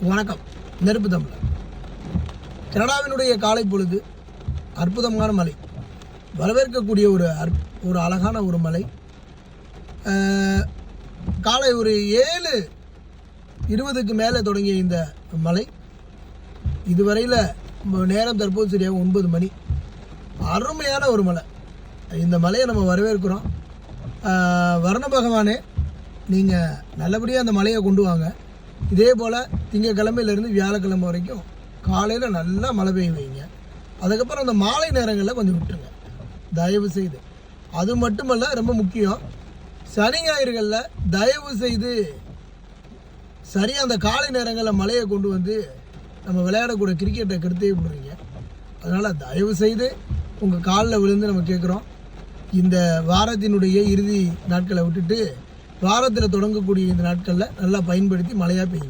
வணக்கம். நெருப்பு தமிழர். கனடாவினுடைய காலை பொழுது அற்புதமான மலை, வரவேற்கக்கூடிய ஒரு அழகான ஒரு மலை. காலை ஒரு 7:20க்கு மேலே தொடங்கிய இந்த மலை இதுவரையில் நேரம் தற்போது சரியாக 9 மணி. அருமையான ஒரு மலை. இந்த மலையை நம்ம வரவேற்கிறோம். வர்ண பகவானே, நீங்கள் நல்லபடியாக அந்த மலையை கொண்டு வாங்க. இதே போல் திங்கக்கிழமையிலேருந்து வியாழக்கிழமை வரைக்கும் காலையில் நல்லா மழை பெய்ய வைங்க. அதுக்கப்புறம் அந்த மாலை நேரங்களில் கொஞ்சம் விட்டுருங்க தயவு செய்து. அது மட்டுமல்ல, ரொம்ப முக்கியம், சனி ஞாயிறுகளில் தயவு செய்து சரியாக அந்த காலை நேரங்களில் மழையை கொண்டு வந்து நம்ம விளையாடக்கூடிய கிரிக்கெட்டை கெடுத்தே விடுறீங்க. அதனால் தயவு செய்து உங்கள் காலில் விழுந்து நம்ம கேட்குறோம், இந்த வாரத்தினுடைய இறுதி நாட்களை விட்டுட்டு வாரத்தில் தொடங்கக்கூடிய இந்த நாட்களில் நல்லா பயன்படுத்தி மழையாக பெய்யும்.